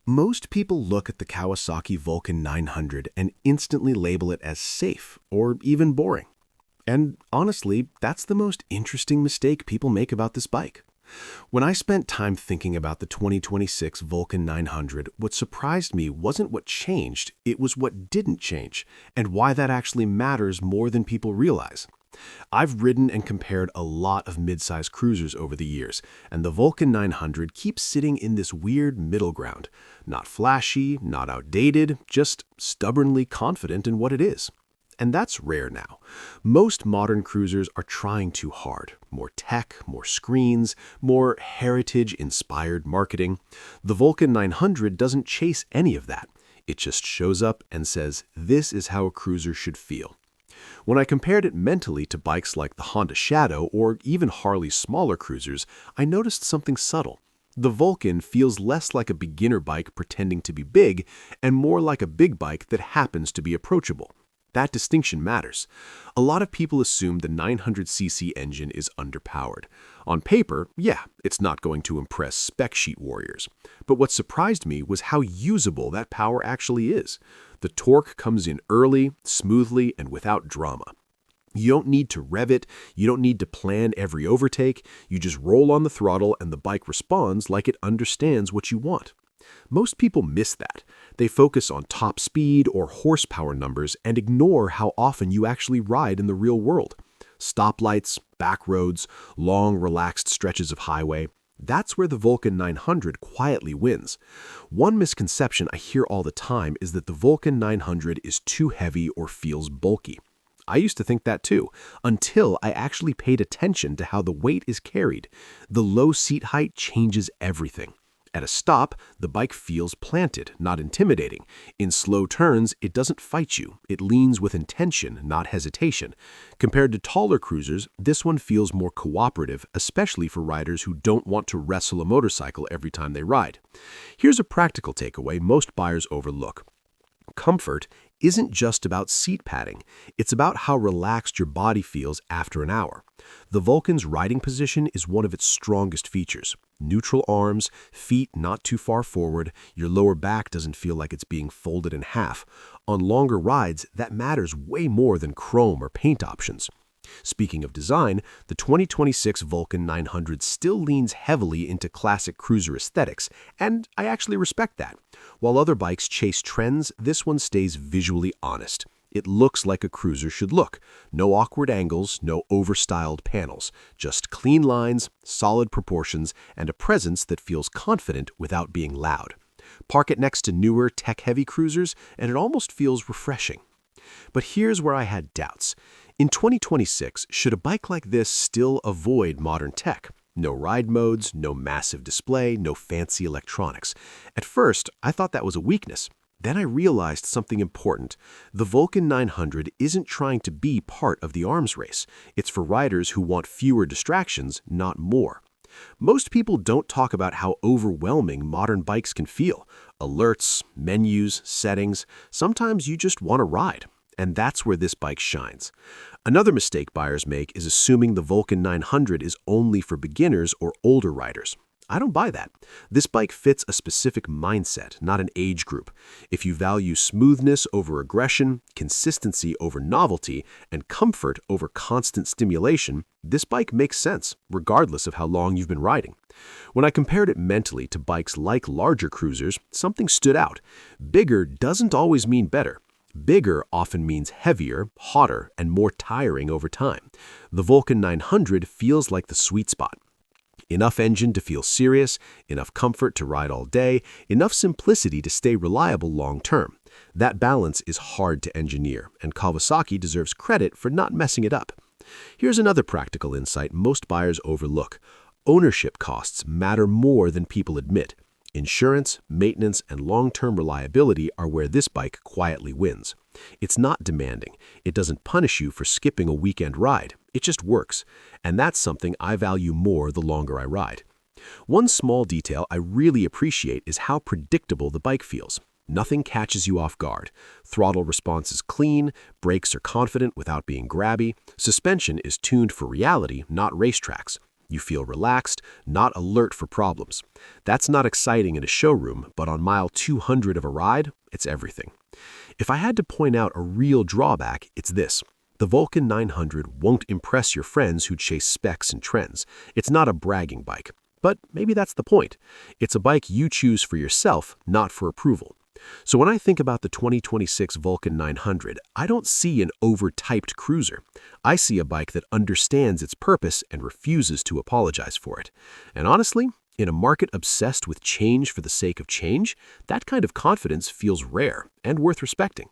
Most people look at the Kawasaki Vulcan 900 and instantly label it as safe or even boring. And honestly, that's the most interesting mistake people make about this bike. When I spent time thinking about the 2026 Vulcan 900, what surprised me wasn't what changed, it was what didn't change, and why that actually matters more than people realize. I've ridden and compared a lot of midsize cruisers over the years, and the Vulcan 900 keeps sitting in this weird middle ground. Not flashy, not outdated, just stubbornly confident in what it is. And that's rare now. Most modern cruisers are trying too hard. More tech, more screens, more heritage-inspired marketing. The Vulcan 900 doesn't chase any of that. It just shows up and says, this is how a cruiser should feel. When I compared it mentally to bikes like the Honda Shadow or even Harley's smaller cruisers, I noticed something subtle. The Vulcan feels less like a beginner bike pretending to be big and more like a big bike that happens to be approachable. That distinction matters. A lot of people assume the 900cc engine is underpowered. On paper, yeah, it's not going to impress spec sheet warriors. But what surprised me was how usable that power actually is. The torque comes in early, smoothly, and without drama. You don't need to rev it, you don't need to plan every overtake, you just roll on the throttle and the bike responds like it understands what you want. Most people miss that. They focus on top speed or horsepower numbers and ignore how often you actually ride in the real world. Stoplights, back roads, long relaxed stretches of highway. That's where the Vulcan 900 quietly wins. One misconception I hear all the time is that the Vulcan 900 is too heavy or feels bulky. I used to think that too, until I actually paid attention to how the weight is carried. The low seat height changes everything. At a stop, the bike feels planted, not intimidating. In slow turns, it doesn't fight you. It leans with intention, not hesitation. Compared to taller cruisers, this one feels more cooperative, especially for riders who don't want to wrestle a motorcycle every time they ride. Here's a practical takeaway most buyers overlook. Comfort isn't just about seat padding. It's about how relaxed your body feels after an hour. The Vulcan's riding position is one of its strongest features. Neutral arms, feet not too far forward, your lower back doesn't feel like it's being folded in half. On longer rides, that matters way more than chrome or paint options. Speaking of design, the 2026 Vulcan 900 still leans heavily into classic cruiser aesthetics, and I actually respect that. While other bikes chase trends, this one stays visually honest. It looks like a cruiser should look. No awkward angles, no overstyled panels. Just clean lines, solid proportions, and a presence that feels confident without being loud. Park it next to newer, tech-heavy cruisers, and it almost feels refreshing. But here's where I had doubts. In 2026, should a bike like this still avoid modern tech? No ride modes, no massive display, no fancy electronics. At first, I thought that was a weakness. Then I realized something important. The Vulcan 900 isn't trying to be part of the arms race. It's for riders who want fewer distractions, not more. Most people don't talk about how overwhelming modern bikes can feel. Alerts, menus, settings. Sometimes you just want to ride. And that's where this bike shines. Another mistake buyers make is assuming the Vulcan 900 is only for beginners or older riders. I don't buy that. This bike fits a specific mindset, not an age group. If you value smoothness over aggression, consistency over novelty, and comfort over constant stimulation, this bike makes sense, regardless of how long you've been riding. When I compared it mentally to bikes like larger cruisers, something stood out. Bigger doesn't always mean better. Bigger often means heavier, hotter, and more tiring over time. The Vulcan 900 feels like the sweet spot. Enough engine to feel serious, enough comfort to ride all day, enough simplicity to stay reliable long term. That balance is hard to engineer, and Kawasaki deserves credit for not messing it up. Here's another practical insight most buyers overlook. Ownership costs matter more than people admit. Insurance, maintenance, and long-term reliability are where this bike quietly wins. It's not demanding. It doesn't punish you for skipping a weekend ride. It just works. And that's something I value more the longer I ride. One small detail I really appreciate is how predictable the bike feels. Nothing catches you off guard. Throttle response is clean, brakes are confident without being grabby, suspension is tuned for reality, not racetracks. You feel relaxed, not alert for problems. That's not exciting in a showroom, but on mile 200 of a ride, it's everything. If I had to point out a real drawback, it's this. The Vulcan 900 won't impress your friends who chase specs and trends. It's not a bragging bike. But maybe that's the point. It's a bike you choose for yourself, not for approval. So when I think about the 2026 Vulcan 900, I don't see an over-typed cruiser. I see a bike that understands its purpose and refuses to apologize for it. And honestly, in a market obsessed with change for the sake of change, that kind of confidence feels rare and worth respecting.